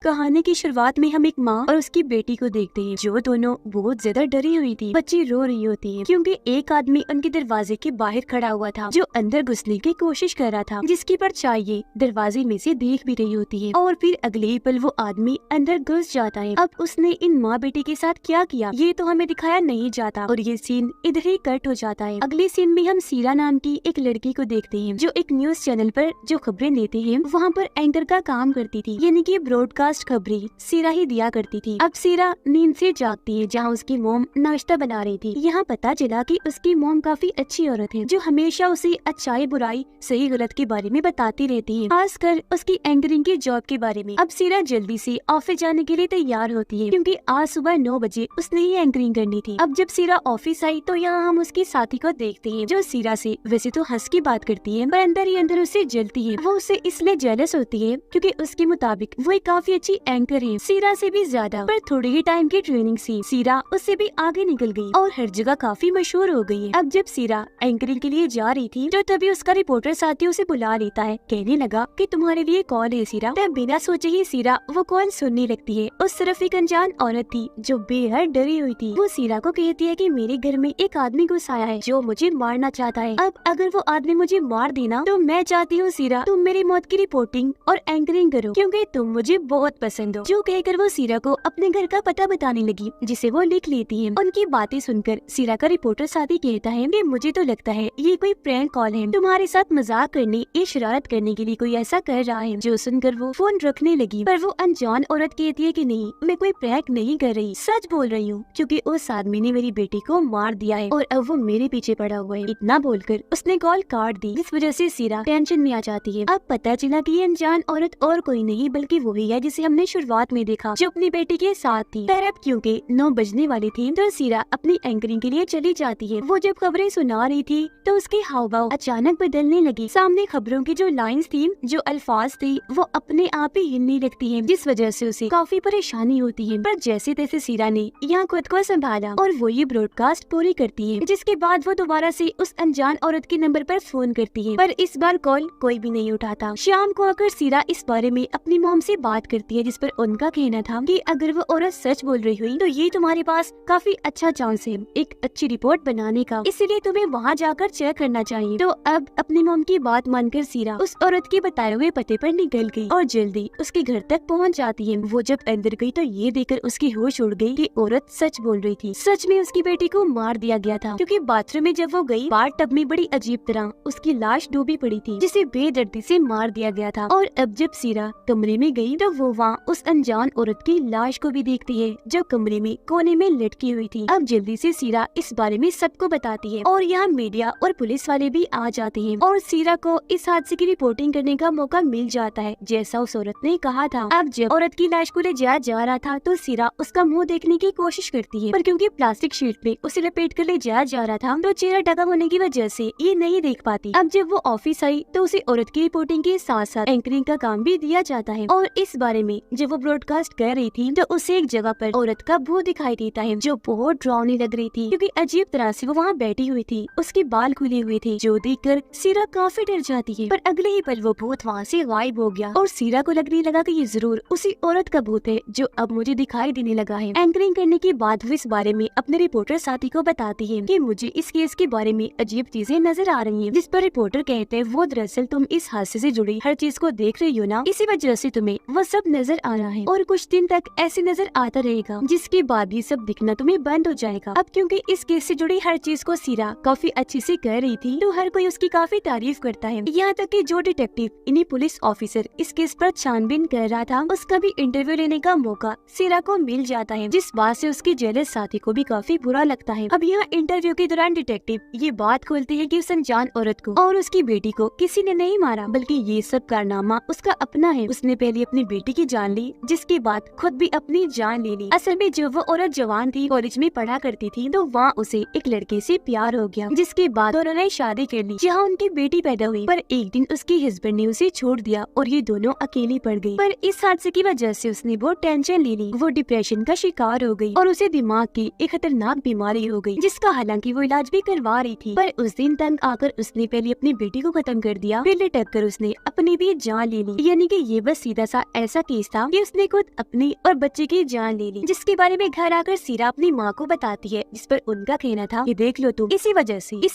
कहानी की शुरुआत में हम एक माँ और उसकी बेटी को देखते हैं, जो दोनों बहुत ज्यादा डरी हुई थी। बच्ची रो रही होती है क्योंकि एक आदमी उनके दरवाजे के बाहर खड़ा हुआ था, जो अंदर घुसने की कोशिश कर रहा था, जिसकी परछाई ये दरवाजे में से देख भी रही होती है। और फिर अगले ही पल वो आदमी अंदर घुस जाता है। अब उसने इन माँ बेटी के साथ क्या किया ये तो हमें दिखाया नहीं जाता और ये सीन इधर ही कट हो जाता है। अगले सीन में हम सीरा नाम की एक लड़की को देखते हैं, जो एक न्यूज चैनल पर जो खबरें देते हैं वहाँ पर एंकर का काम करती थी, यानी कि ब्रॉडकास्ट खबरें सीरा ही दिया करती थी। अब सीरा नींद से जागती है जहाँ उसकी मोम नाश्ता बना रही थी। यहाँ पता चला कि उसकी मोम काफी अच्छी औरत है, जो हमेशा उसे अच्छाई बुराई सही गलत के बारे में बताती रहती है, खासकर उसकी एंकरिंग की जॉब के बारे में। अब सीरा जल्दी से ऑफिस जाने के लिए तैयार होती है क्योंकि आज सुबह 9 बजे उसने ही एंकरिंग करनी थी। अब जब सीरा ऑफिस आई तो यहाँ हम उसकी साथी को देखते हैं, जो सीरा से वैसे तो हंस की बात करती है, पर अंदर ही अंदर उसे जलती है। वो उससे इसलिए जेलस होती है क्योंकि उसके मुताबिक वो एक काफी अच्छी एंकर है, सीरा से भी ज्यादा। पर थोड़ी ही टाइम की ट्रेनिंग से सीरा उससे भी आगे निकल गई और हर जगह काफी मशहूर हो गई है। अब जब सीरा एंकरिंग के लिए जा रही थी तो तभी उसका रिपोर्टर साथी उसे बुला लेता है, कहने लगा कि तुम्हारे लिए कॉल है सीरा। तब बिना सोचे ही सीरा वो कॉल सुनने लगती है। उस तरफ एक अनजान औरत थी जो बेहद डरी हुई थी। वो सीरा को कहती है कि मेरे घर में एक आदमी घुस आया है जो मुझे मारना चाहता है। अब अगर वो आदमी मुझे मार देना तो मैं चाहती हूँ सीरा तुम मेरी मौत की रिपोर्टिंग और एंकरिंग करो क्योंकि तुम मुझे बहुत पसंद हो। जो कहकर वो सीरा को अपने घर का पता बताने लगी, जिसे वो लिख लेती है। उनकी बातें सुनकर सीरा का रिपोर्टर साथी कहता है कि मुझे तो लगता है ये कोई प्रैंक कॉल है, तुम्हारे साथ मजाक करने या शरारत करने के लिए कोई ऐसा कर रहा है। जो सुनकर वो फोन रखने लगी, पर वो अनजान औरत कहती है कि नहीं, मैं कोई प्रैंक नहीं कर रही, सच बोल रही हूँ क्योंकि उस आदमी ने मेरी बेटी को मार दिया है और अब वो मेरे पीछे पड़ा हुआ है। इतना बोलकर उसने कॉल काट दी, जिस वजह से सीरा टेंशन में आ जाती है। अब पता चला कि ये अनजान औरत और कोई नहीं बल्कि वही है जिसे हमने शुरुआत में देखा, जो अपनी बेटी के साथ थी। पर अब क्योंकि 9 बजने वाली थी तो सीरा अपनी एंकरिंग के लिए चली जाती है। वो जब खबरें सुना रही थी तो उसके हाव भाव अचानक बदलने लगी। सामने खबरों की जो लाइंस थी, जो अल्फाज थी, वो अपने आप ही हिलने लगती है, जिस वजह से उसे काफी परेशानी होती है। पर जैसे तैसे सीरा ने यहाँ खुद को संभाला और वो ये ब्रॉडकास्ट पूरी करती है, जिसके बाद वो दोबारा से उस अनजान औरत के नंबर पर फोन करती है, पर इस बार कॉल कोई भी नहीं उठाता। शाम को आकर सीरा इस बारे में अपनी मॉम से बात करती है, जिस पर उनका कहना था कि अगर वो औरत सच बोल रही हुई तो ये तुम्हारे पास काफी अच्छा चांस है एक अच्छी रिपोर्ट बनाने का, इसीलिए तुम्हें वहाँ जाकर चेक करना चाहिए। तो अब अपनी मॉम की बात मानकर सीरा उस औरत के बताए हुए पते पर निकल गई और जल्दी उसके घर तक पहुँच जाती है। वो जब अंदर गई तो ये देखकर उसकी होश उड़ गई कि औरत सच बोल रही थी, सच में उसकी बेटी को मार दिया गया था, क्योंकि बाथरूम में जब वो गई बाथ टब में बड़ी अजीब तरह उसकी लाश डूबी पड़ी थी, जिसे बेदर्दी से मार दिया गया था। और अब जब सीरा कमरे में गई तो वो वहाँ उस अनजान औरत की लाश को भी देखती है, जो कमरे में कोने में लटकी हुई थी। अब जल्दी से सीरा इस बारे में सबको बताती है और यहाँ मीडिया और पुलिस वाले भी आ जाते हैं और सीरा को इस हादसे की रिपोर्टिंग करने का मौका मिल जाता है, जैसा उस औरत ने कहा था। अब जब औरत की लाश को ले जाया जा रहा था तो सीरा उसका मुंह देखने की कोशिश करती है, पर क्योंकि प्लास्टिक शीट में उसे लपेट कर ले जाया जा रहा था तो चेहरा ढका होने की वजह से ये नहीं देख पाती। अब जब वो ऑफिस आई तो उसे औरत की रिपोर्टिंग के साथ साथ एंकरिंग का काम भी दिया जाता है। और इस बारे में जब वो ब्रॉडकास्ट कर रही थी तो उसे एक जगह पर औरत का मुंह दिखाई देता है, जो बहुत डरावनी लग रही थी क्योंकि अजीब तरह से वो वहाँ बैठी हुई थी, उसके बाल खुले हुए थे, जो देखकर सीरा काफी डर जाती है। पर अगले ही पल वो भूत वहाँ से गायब हो गया और सीरा को लगने लगा कि ये जरूर उसी औरत का भूत है जो अब मुझे दिखाई देने लगा है। एंकरिंग करने के बाद वो इस बारे में अपने रिपोर्टर साथी को बताती है कि मुझे इस केस के बारे में अजीब चीजें नजर आ रही हैं, जिस पर रिपोर्टर कहते हैं वो दरअसल तुम इस हादसे से जुड़ी हर चीज को देख रही हो ना, इसी वजह से तुम्हें वो सब नजर आ रहा है और कुछ दिन तक ऐसे नजर आता रहेगा, जिसके बाद ये सब दिखना तुम्हें बंद हो जाएगा। अब क्योंकि इस केस से जुड़ी हर चीज को सीरा काफी अच्छे से कर रही थी तो हर कोई उसकी काफी तारीफ करता है, यहाँ तक कि जो डिटेक्टिव इन्हीं पुलिस ऑफिसर इस केस पर छानबीन कर रहा था उसका भी इंटरव्यू लेने का मौका सीरा को मिल जाता है, जिस बात से उसकी जेलस साथी को भी काफी बुरा लगता है। अब यहाँ इंटरव्यू के दौरान डिटेक्टिव ये बात खोलते हैं कि उस अनजान औरत को और उसकी बेटी को किसी ने नहीं मारा, बल्कि ये सब कारनामा उसका अपना है। उसने पहले अपनी बेटी की जान ली, जिसके बाद खुद भी अपनी जान ले ली। असल में जब वो औरत जवान थी, कॉलेज में पढ़ा करती थी, तो वहाँ उसे एक लड़के से प्यार हो गया, जिसके बाद उन्होंने शादी कर ली, जहाँ उनकी बेटी पैदा हुई। पर एक दिन उसके हस्बैंड ने उसे छोड़ दिया और ये दोनों अकेली पड़ गई। पर इस हादसे की वजह से उसने बहुत टेंशन ले ली, वो डिप्रेशन का शिकार हो गई और उसे दिमाग की एक खतरनाक बीमारी हो गई, जिसका हालांकि वो इलाज भी करवा रही थी। पर उस दिन तंग आकर उसने पहले अपनी बेटी को खत्म कर दिया, फिर लटक कर उसने अपनी भी जान ले ली। यानी कि ये बस सीधा सा ऐसा केस था कि उसने खुद अपनी और बच्चे की जान ले ली, जिसके बारे में घर आकर सीरा अपनी माँ को बताती है, जिस पर उनका कहना था कि देख लो तुम, इसी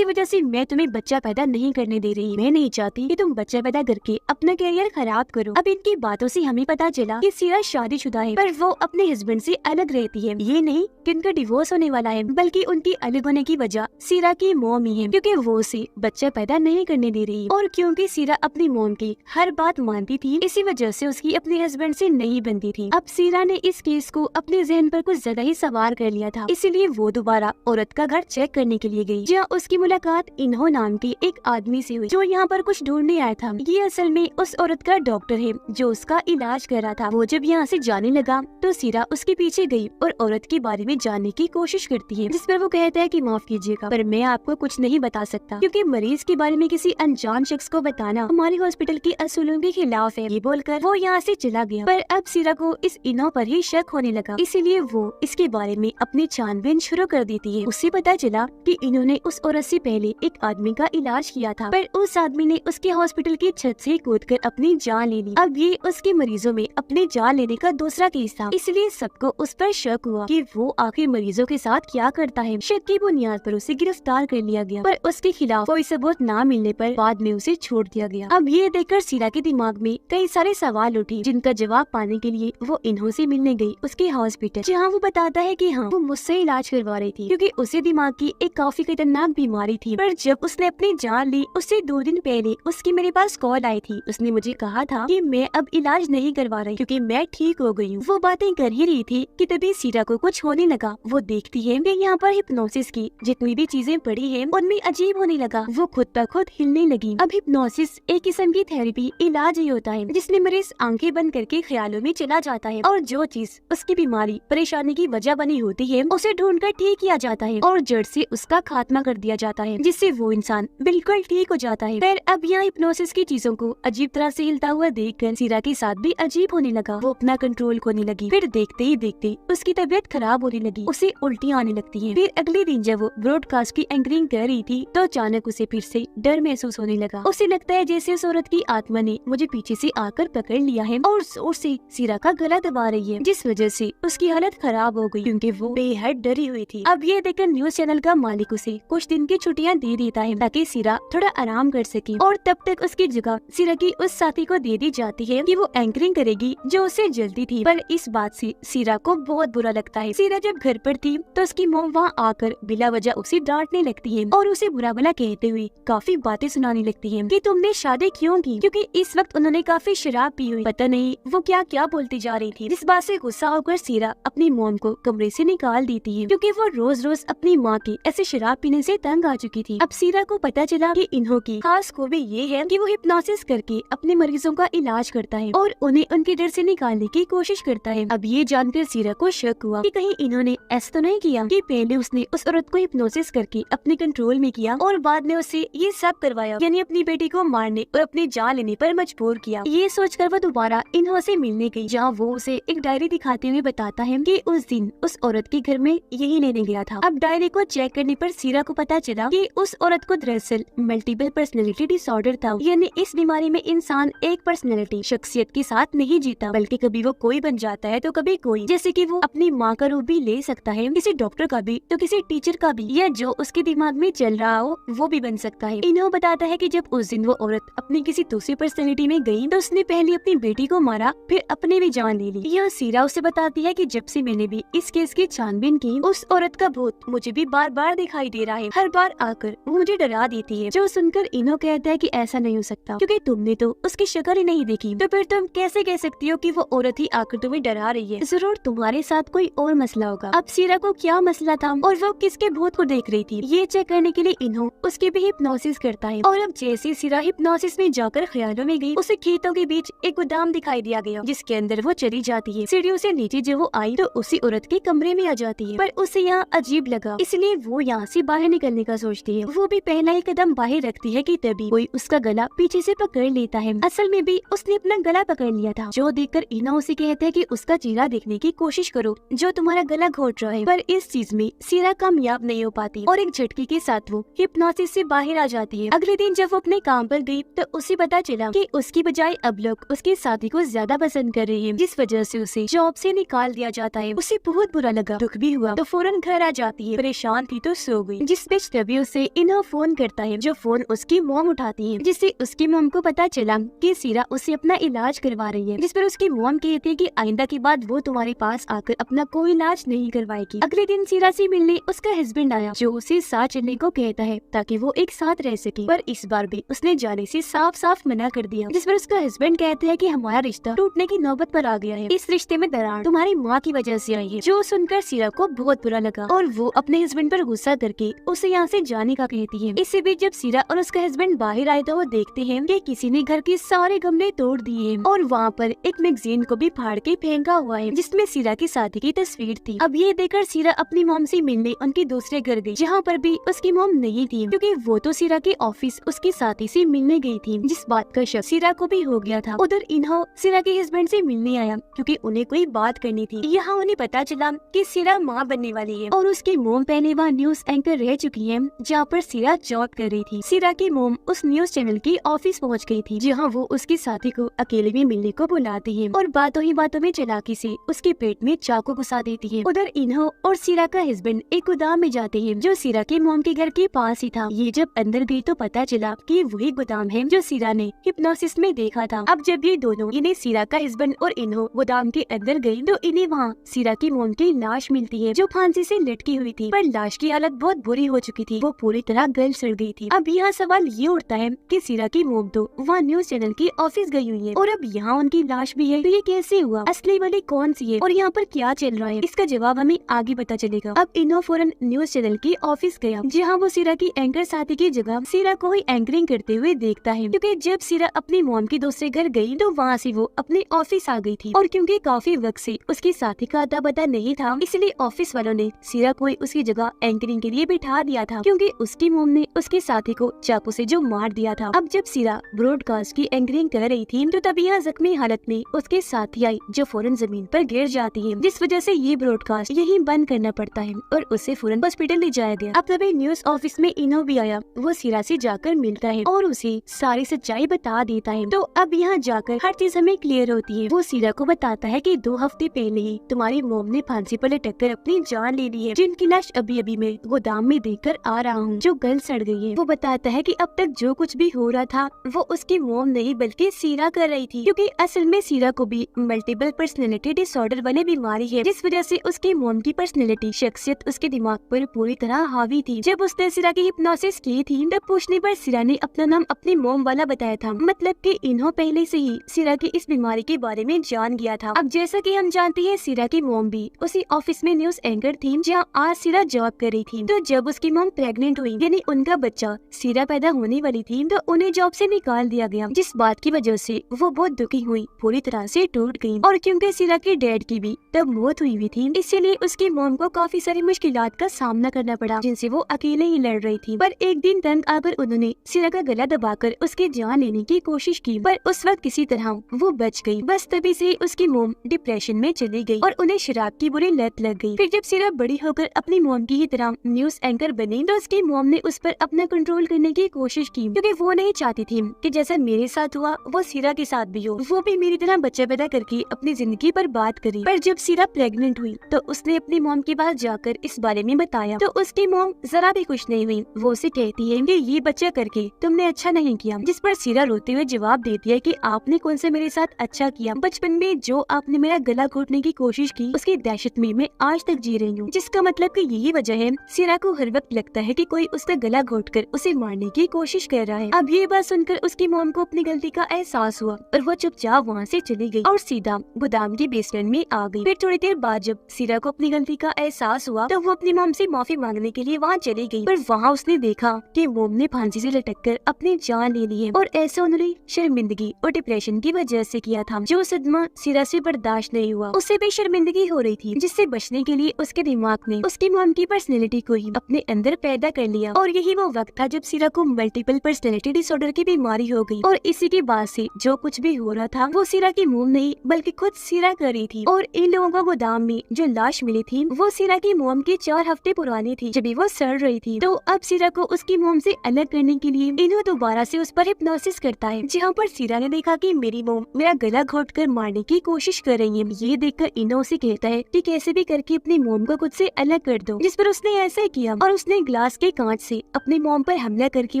वजह से मैं तुम्हें बच्चा पैदा नहीं करने दे रही। मैं नहीं चाहती कि तुम बच्चा पैदा करके अपना करियर खराब करो। अब इनकी बातों से हमें पता चला कि सीरा शादीशुदा है, पर वो अपने हस्बैंड से अलग रहती है। ये नहीं कि उनका डिवोर्स होने वाला है, बल्कि उनकी अलग होने की वजह सीरा की मॉम ही है, क्योंकि वो उसे बच्चा पैदा नहीं करने दे रही। और क्योंकि सीरा अपनी मॉम की हर बात मानती थी, इसी वजह से उसकी अपने हस्बैंड से नहीं बनती थी। अब सीरा ने इस केस को अपने जहन पर कुछ ज्यादा ही सवार कर लिया था, इसीलिए वो दोबारा औरत का घर चेक करने के लिए गई, जहाँ उसकी मुलाकात इन्हो नाम के एक आदमी से हुई, जो यहाँ पर कुछ ढूंढने आया था। ये असल में उस औरत का डॉक्टर है जो उसका इलाज कर रहा था। वो जब यहाँ से जाने लगा तो सीरा उसके पीछे गई और औरत के बारे में जानने की कोशिश करती है, जिस पर वो कहता है कि माफ कीजिएगा, पर मैं आपको कुछ नहीं बता सकता, क्योंकि मरीज के बारे में किसी अनजान शख्स को बताना हमारे हॉस्पिटल के असूलों के खिलाफ है। ये बोलकर वो यहाँ से चला गया। पर अब सीरा को इस इनो पर ही शक होने लगा, इसीलिए वो इसके बारे में अपनी छानबीन शुरू कर देती है। उससे पता चला कि इन्होंने उस औरत से पहले एक आदमी का इलाज किया था, पर उस आदमी ने उसके हॉस्पिटल की छत से कूदकर अपनी जान ले ली। अब ये उसके मरीजों में अपनी जान लेने का दूसरा केस था, इसलिए सबको उस पर शक हुआ कि वो आखिर मरीजों के साथ क्या करता है। शक की बुनियाद पर उसे गिरफ्तार कर लिया गया, पर उसके खिलाफ कोई सबूत न मिलने पर बाद में उसे छोड़ दिया गया। अब ये देखकर सीरा के दिमाग में कई सारे सवाल उठे, जिनका जवाब पाने के लिए वो इन्हों से मिलने गई उसके हॉस्पिटल, जहाँ वो बताता है कि हाँ, वो मुझसे इलाज करवा रही थी, क्योंकि उसे दिमाग की एक काफी खतरनाक बीमारी थी। पर जब उसने अपनी जान ली, उससे 2 दिन पहले उसकी मेरे पास कॉल आई थी। उसने मुझे कहा था कि मैं अब इलाज नहीं करवा रही, क्योंकि मैं ठीक हो गई हूँ। वो बातें कर ही रही थी कि तभी सीरा को कुछ होने लगा। वो देखती है कि यहाँ पर हिप्नोसिस की जितनी भी चीजें पड़ी है उनमें अजीब होने लगा। वो खुद ब खुद हिलने लगी। अब हिप्नोसिस एक किस्म की थेरेपी इलाज ही होता है, जिसमें मरीज आंखें बंद करके ख्यालों में चला जाता है, और जो चीज उसकी बीमारी परेशानी की वजह बनी होती है उसे ढूंढकर ठीक किया जाता है और जड़ से उसका खात्मा कर दिया जाता है, जिससे वो इंसान बिल्कुल ठीक हो जाता है। फिर अब यहाँ हिप्नोसिस की चीजों को अजीब तरह से हिलता हुआ देखकर सीरा के साथ भी अजीब होने लगा। वो अपना कंट्रोल खोने लगी। फिर देखते ही देखते उसकी तबीयत खराब होने लगी, उसे उल्टियाँ आने लगती है। फिर अगले दिन जब वो ब्रॉडकास्ट की एंकरिंग कर रही थी तो अचानक उसे फिर से डर महसूस होने लगा। उसे लगता है जैसे उस औरत की आत्मा ने मुझे पीछे से आकर पकड़ लिया है और जोर से सीरा का गला दबा रही है, जिस वजह से उसकी हालत खराब हो गई, क्योंकि वो बेहद डरी हुई थी। अब ये देखकर न्यूज चैनल का मालिक उसे कुछ दिन की छुट्टियां दे देता है, ताकि सीरा थोड़ा आराम कर सके, और तब तक उसकी जगह सीरा की उस साथी को दे दी जाती है कि वो एंकरिंग करेगी, जो उसे जल्दी थी। पर इस बात से सीरा को बहुत बुरा लगता है। सीरा जब घर पर थी तो उसकी मॉम वहाँ आकर बिला वजह उसे डांटने लगती है और उसे बुरा भला कहते हुए काफी बातें सुनाने लगती है कि तुमने शादी क्यों की, क्योंकि इस वक्त उन्होंने काफी शराब पी हुई। पता नहीं वो क्या क्या बोलती जा रही थी। इस बात से गुस्सा होकर सीरा अपनी मॉम को कमरे से निकाल देती है, क्योंकि वो रोज रोज अपनी माँ की ऐसे शराब पीने से तंग आ चुकी थी। अब सीरा को पता चला कि इन्हों की खास खूबी ये है कि वो हिप्नोसिस करके अपने मरीजों का इलाज करता है और उन्हें उनके डर से निकालने की कोशिश करता है। अब ये जानकर सीरा को शक हुआ कि कहीं इन्होंने ऐसा तो नहीं किया कि पहले उसने उस औरत को हिप्नोसिस करके अपने कंट्रोल में किया और बाद में उसे ये सब करवाया, यानी अपनी बेटी को मारने और अपनी जान लेने पर मजबूर किया। ये सोचकर वो दोबारा इन्हों से मिलने गई, जहाँ वो उसे एक डायरी दिखाते हुए बताता है कि उस दिन उस औरत के घर में यही लेने गया था। अब डायरी को चेक करने पर सीरा को पता चला कि उस औरत को दरअसल मल्टीपल पर्सनैलिटी डिसऑर्डर था, यानी इस बीमारी में इंसान एक पर्सनैलिटी शख्सियत के साथ नहीं जीता, बल्कि कभी वो कोई बन जाता है तो कभी कोई, जैसे कि वो अपनी माँ का रूप भी ले सकता है, किसी डॉक्टर का भी तो किसी टीचर का भी, या जो उसके दिमाग में चल रहा हो वो भी बन सकता है। इन्हों बताता है कि जब उस दिन वो औरत अपनी किसी दूसरी पर्सनैलिटी में गई तो उसने पहले अपनी बेटी को मारा, फिर अपने भी जान ले ली। यह सीरा उसे बताती है कि जब से मैंने भी इस केस की छानबीन की, उस औरत का भूत मुझे भी बार बार दिखाई दे रहा है। हर बार आकर वो मुझे डरा देती है। जो सुनकर इन्हों कहता है कि ऐसा नहीं हो सकता, क्योंकि तुमने तो उसकी शक्ल ही नहीं देखी, तो फिर तुम कैसे कह सकती हो कि वो औरत ही आकर तुम्हें डरा रही है? जरूर तुम्हारे साथ कोई और मसला होगा। अब सीरा को क्या मसला था और वो किसके भूत को देख रही थी, ये चेक करने के लिए इन्हों उसकी भी हिप्नोसिस करता है। और अब जैसे सीरा हिप्नोसिस में जाकर ख्यालों में गई, उसे खेतों के बीच एक गोदाम दिखाई दिया गया, जिसके अंदर वो चली जाती है। सीढ़ियों से नीचे जब वो आई तो उसी औरत के कमरे में आ जाती है, पर उसे यहाँ अजीब लगा, इसलिए वो यहाँ से बाहर निकलने का सोचती है। वो भी पहला ही कदम बाहर रखती है कि तभी कोई उसका गला पीछे से पकड़ लेता है। असल में भी उसने अपना गला पकड़ लिया था, जो देखकर इन्हों उसे कहते हैं कि उसका चेहरा देखने की कोशिश करो जो तुम्हारा गला घोट रहा है। पर इस चीज में सीरा कामयाब नहीं हो पाती और एक झटके के साथ वो हिप्नोसिस से बाहर आ जाती है। अगले दिन जब वो अपने काम पर गई तो उसे पता चला कि उसकी बजाय अब लोग उसके साथी को ज्यादा पसंद कर रही है, जिस वजह से उसे जॉब से निकाल दिया जाता है। उसे बहुत बुरा लगा, दुख भी हुआ, तो फौरन घर आ जाती है। परेशान थी तो सो गई, जिस बीच तभी उसे इन्हो फोन करता है, जो फोन उसकी मॉम उठाती है, जिससे उसकी मॉम को पता चला कि सीरा उसे अपना इलाज करवा रही है। जिस पर उसकी मॉम कहती है कि आइंदा के बाद वो तुम्हारे पास आकर अपना कोई इलाज नहीं करवाएगी। अगले दिन सीरा से मिलने उसका हस्बैंड आया, जो उसे साथ चलने को कहता है ताकि वो एक साथ रह सके, पर इस बार भी उसने जाने से साफ साफ मना कर दिया। जिस पर उसका हस्बैंड कहते हैं कि हमारा रिश्ता टूटने की नौबत पर आ गया है, इस रिश्ते में दरार तुम्हारी माँ की वजह से आई है। जो सुनकर सीरा को बहुत बुरा लगा और वो अपने हस्बैंड पर गुस्सा करके उसे यहाँ से जाने का कहती है। इसी बीच जब सीरा और उसका हस्बैंड बाहर आए तो वो देखते हैं कि किसी ने घर के सारे गमले तोड़ दिए हैं और वहाँ पर एक मैगजीन को भी फाड़ के फेंका हुआ है, जिसमें सीरा की शादी की तस्वीर थी। अब ये देखकर सीरा अपनी मॉम से मिलने उनके दूसरे घर गई, जहाँ पर भी उसकी मॉम नहीं थी, क्योंकि वो तो सीरा के ऑफिस उसकी साथी से मिलने गई थी, जिस बात का शक सीरा को भी हो गया था। उधर इन्हो सीरा के हस्बैंड से मिलने आया, क्योंकि उन्हें कोई बात करनी थी। यहाँ उन्हें पता चला कि सीरा माँ बनने वाली है और उसकी मोम पहले वहाँ न्यूज एंकर रह चुकी है, जहाँ पर सीरा जॉब कर रही थी। सीरा की मोम उस न्यूज चैनल की ऑफिस पहुँच गई थी, जहाँ वो उसकी साथी को अकेले में मिलने को बुलाती है और बातों ही बातों में चालाकी से उसके पेट में चाकू घुसा देती है। उधर इन्हो और सीरा का हस्बैंड एक गोदाम में जाते हैं, जो सीरा के मोम के घर के पास ही था। ये जब अंदर गई तो पता चला कि वही गोदाम है जो सीरा ने हिप्नोसिस में देखा था। अब जब ये दोनों इन्हें सीरा का हस्बैंड और इन्हो गोदाम के अंदर गई तो इन्हें वहाँ सीरा की मोम की लाश मिलती है, जो फांसी से लटकी हुई थी, पर लाश की हालत बहुत बुरी हो चुकी थी, वो पूरी तरह गल सड़ गई थी। अब यहाँ सवाल ये उठता है कि सीरा की मोम तो वहाँ न्यूज चैनल की ऑफिस गई हुई है और अब यहाँ उनकी लाश भी है, तो ये कैसे हुआ? असली वाली कौन सी है और यहाँ पर क्या चल रहा है? इसका जवाब हमें आगे पता चलेगा। अब इन्हो फौरन न्यूज चैनल की ऑफिस गया, जहाँ वो सीरा की एंकर साथी की जगह सीरा को ही एंकरिंग करते हुए देखता है, क्योंकि जब सीरा अपनी मोम के दूसरे घर गई तो वहाँ से वो अपने ऑफिस आ गई थी और क्योंकि काफी वक्त से उसकी साथी का अता पता नहीं था, इसलिए ऑफिस वालों ने सीरा को उसकी जगह एंकरिंग के लिए बिठा दिया था, क्योंकि उसकी मोम ने उसके साथी को चाकू से जो मार दिया था। अब जब सीरा ब्रॉडकास्ट की एंकरिंग कर रही थी तो तभी यहाँ जख्मी हालत में उसके साथी आई, जो फौरन जमीन पर गिर जाती है, जिस वजह से ये ब्रॉडकास्ट यही बंद करना पड़ता है और उसे फौरन हॉस्पिटल ले जाया गया। अब तभी न्यूज ऑफिस में इन्हो भी आया, वो सीरा से जाकर मिलता है और उसे सारी सच्चाई बता देता है। तो अब यहाँ जाकर हर चीज हमें क्लियर होती है। वो सीरा को बताता है कि 2 हफ्ते पहले ही तुम्हारी मोम ने फांसी पर लटक कर अपनी जान ले ली है, जिनकी लाश अभी अभी मैं गोदाम में देखकर आ रहा हूँ, जो गल सड़ गई है। वो बताता है कि अब तक जो कुछ भी हो रहा था वो उसकी मोम नहीं बल्कि सीरा कर रही थी, क्योंकि असल में सीरा को भी मल्टीपल पर्सनैलिटी डिसऑर्डर वाली बीमारी है, जिस वजह से उसकी मोम की पर्सनैलिटी शख्सियत उसके दिमाग पर पूरी तरह हावी थी। जब उसने सीरा की हिप्नोसिस की थी तब पूछने पर सीरा ने अपना नाम अपनी मोम वाला बताया था, मतलब कि इन्हो पहले से ही सीरा की इस बीमारी के बारे में जान गया था। अब जैसा कि हम जानते हैं सीरा की मोम भी उसी ऑफिस में न्यूज एंकर थी जहाँ आज सीरा जॉब कर रही थी। तो जब उसकी मोम प्रेग्नेंट हुई, यानी उनका बच्चा सीरा पैदा होने वाली थी, तो उन्हें जॉब से निकाल दिया गया, जिस बात की वजह से वो बहुत दुखी हुई, पूरी तरह से टूट गई। और क्योंकि सीरा के डैड की भी तब मौत हुई थी, इसीलिए उसकी मोम को काफी सारी मुश्किलात का सामना करना पड़ा, जिनसे वो अकेले ही लड़ रही थी। पर एक दिन तंग आकर उन्होंने सीरा का गला दबाकर उसकी जान लेने की कोशिश की, पर उस वक्त किसी तरह वो बच गई। बस तभी से उसकी मोम डिप्रेशन में चली गई और उन्हें शराब की बुरी लत लग गई। फिर जब सीरा बड़ी होकर अपनी मोम की ही तरह न्यूज एंकर बनी, तो उसकी मोम ने उस पर अपना कंट्रोल करने की कोशिश की, क्योंकि वो नहीं चाहती थी कि जैसा मेरे साथ हुआ वो सीरा के साथ भी हो। वो भी मेरी तरह बच्चा पैदा करके अपनी जिंदगी पर बात करी। पर जब सीरा प्रेग्नेंट हुई तो उसने अपनी मोम के पास जाकर इस बारे में बताया, तो उसकी मोम जरा भी खुश नहीं हुई। वो उसे कहती है कि ये बच्चा करके तुमने अच्छा नहीं किया, जिस पर सीरा रोते हुए जवाब देती है कि आपने कौन सा मेरे साथ अच्छा किया, बचपन में जो आपने मेरा गला घोटने की कोशिश की उसकी दहशत में मैं आज तक जी रही हूँ। जिसका मतलब कि यही वजह है सीरा को हर वक्त लगता है कि कोई उसका गला घोटकर उसे मारने की कोशिश कर रहा है। अब ये बात सुनकर उसकी मोम को अपनी गलती का एहसास हुआ और वो चुपचाप वहाँ से चली गई और सीधा गोदाम के बेसमेंट में आ गई। फिर थोड़ी देर बाद जब सीरा को अपनी गलती का एहसास हुआ तो वो अपनी मोम से माफी मांगने के लिए वहाँ चली गई, पर वहाँ उसने देखा कि मोम ने फांसी से लटककर अपनी जान ले ली है और ऐसा उन्होंने शर्मिंदगी और डिप्रेशन की वजह से किया था। जो सदमा सीरा से बर्दाश्त नहीं हुआ, उससे भी शर्मिंदगी हो रही थी, जिससे बचने के लिए उसके दिमाग ने उसकी मोम की पर्सनैलिटी को ही अपने अंदर पैदा कर लिया। और यही वो वक्त था जब सीरा को मल्टीपल पर्सनैलिटी डिसऑर्डर की बीमारी हो गई और इसी के बाद से जो कुछ भी हो रहा था वो सीरा की मोम नहीं बल्कि खुद सीरा कर रही थी। और इन लोगों को गोदाम में जो लाश मिली थी वो सीरा की मोम की 4 हफ्ते पुरानी थी, जब वो सड़ रही थी। तो अब सीरा को उसकी मोम से अलग करने के लिए इन्हों दोबारा से उस पर हिप्नोसिस करता है, जहाँ पर सीरा ने देखा कि मेरी मोम मेरा सीरा गला घोटकर मारने की कोशिश कर रही है। ये देखकर इनो उसे कहता है कि कैसे भी करके अपनी मोम को खुद से अलग कर दो, जिस पर उसने ऐसा किया और उसने ग्लास के कांच से अपनी मोम पर हमला करके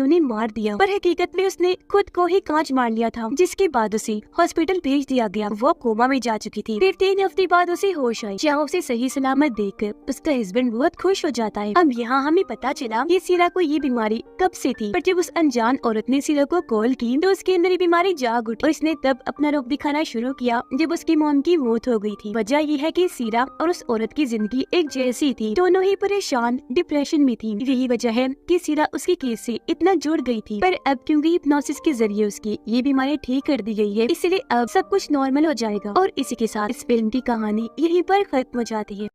उन्हें मार दिया। पर हकीकत में उसने खुद को ही कांच मार लिया था, जिसके बाद उसे हॉस्पिटल भेज दिया गया। वो कोमा में जा चुकी थी। फिर 3 हफ्ते बाद उसे होश आई, जहाँ उसे सही सलामत देखकर उसका हस्बैंड बहुत खुश हो जाता है। अब यहाँ हमें पता चला कि सीरा को ये बीमारी कब से थी, पर जब उस अनजान औरत ने सीरा को कॉल की तो उसके अंदर ये बीमारी जाग उठी और इसने तब अपना रुख दिखाना शुरू किया जब उसकी मॉम की मौत हो गई थी। वजह ये है कि सीरा और उस औरत की जिंदगी एक जैसी थी, दोनों ही परेशान डिप्रेशन में थी। यही वजह है कि सीरा उसके केस से इतना जुड़ गई थी, पर अब क्योंकि हिप्नोसिस के जरिए उसकी ये बीमारी ठीक कर दी गई है, इसलिए अब सब कुछ नॉर्मल हो जाएगा। और इसी के साथ इस फिल्म की कहानी यहीं पर खत्म हो जाती है।